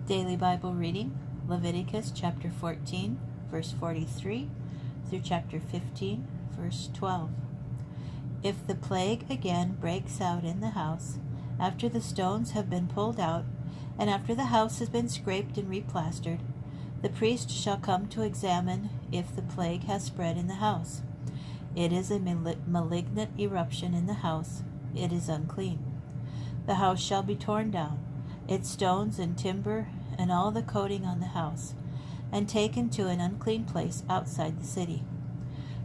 Daily Bible reading, Leviticus chapter 14, verse 43 through chapter 15, verse 12. If the plague again breaks out in the house, after the stones have been pulled out, and after the house has been scraped and replastered, the priest shall come to examine if the plague has spread in the house. It is a malignant eruption in the house. It is unclean. The house shall be torn down, its stones and timber and all the coating on the house, and taken to an unclean place outside the city.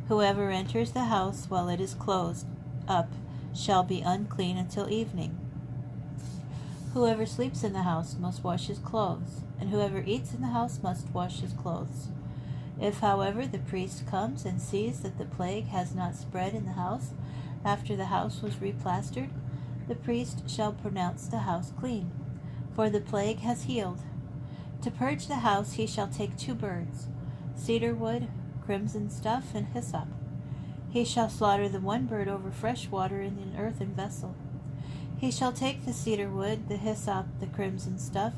Whoever enters the house while it is closed up shall be unclean until evening. Whoever sleeps in the house must wash his clothes, and whoever eats in the house must wash his clothes. If, however, the priest comes and sees that the plague has not spread in the house after the house was replastered, the priest shall pronounce the house clean, for the plague has healed. To purge the house he shall take 2 birds, cedar wood, crimson stuff, and hyssop. He shall slaughter the one bird over fresh water in an earthen vessel. He shall take the cedar wood, the hyssop, the crimson stuff,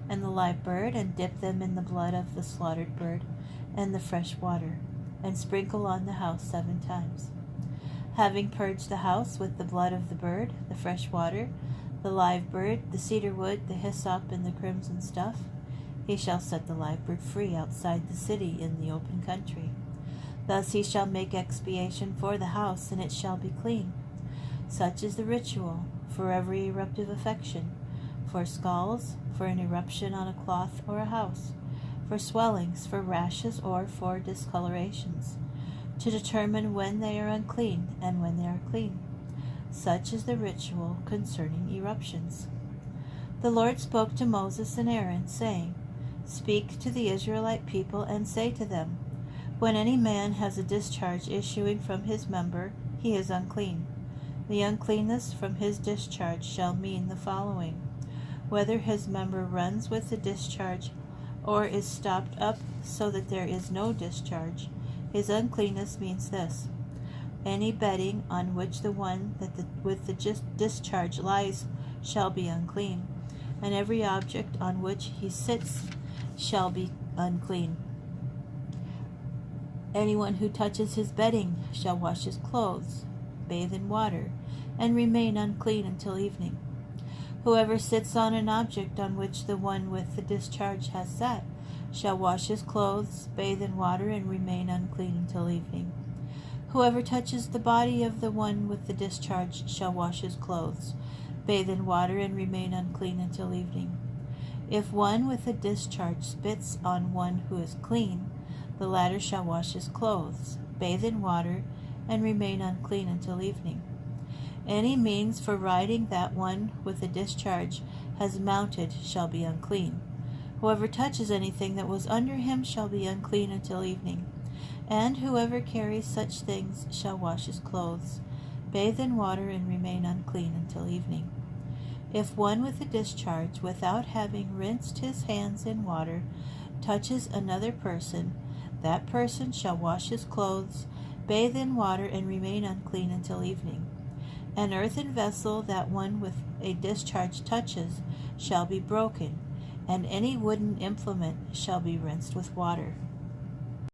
and the live bird, and dip them in the blood of the slaughtered bird and the fresh water, and sprinkle on the house 7 times. Having purged the house with the blood of the bird, the fresh water, the live bird, the cedar wood, the hyssop, and the crimson stuff, he shall set the live bird free outside the city in the open country. Thus he shall make expiation for the house, and it shall be clean. Such is the ritual for every eruptive affection, for scalds, for an eruption on a cloth or a house, for swellings, for rashes, or for discolorations, to determine when they are unclean and when they are clean. Such is the ritual concerning eruptions. The Lord spoke to Moses and Aaron, saying, Speak to the Israelite people and say to them, When any man has a discharge issuing from his member, he is unclean. The uncleanness from his discharge shall mean the following: whether his member runs with the discharge or is stopped up so that there is no discharge, his uncleanness means this: any bedding on which the one with the discharge lies shall be unclean, and every object on which he sits shall be unclean. Anyone who touches his bedding shall wash his clothes, bathe in water, and remain unclean until evening. Whoever sits on an object on which the one with the discharge has sat shall wash his clothes, bathe in water, and remain unclean until evening. Whoever touches the body of the one with the discharge shall wash his clothes, bathe in water, and remain unclean until evening. If one with a discharge spits on one who is clean, the latter shall wash his clothes, bathe in water, and remain unclean until evening. Any means for riding that one with a discharge has mounted shall be unclean. Whoever touches anything that was under him shall be unclean until evening. And whoever carries such things shall wash his clothes, bathe in water, and remain unclean until evening. If one with a discharge, without having rinsed his hands in water, touches another person, that person shall wash his clothes, bathe in water, and remain unclean until evening. An earthen vessel that one with a discharge touches shall be broken, and any wooden implement shall be rinsed with water.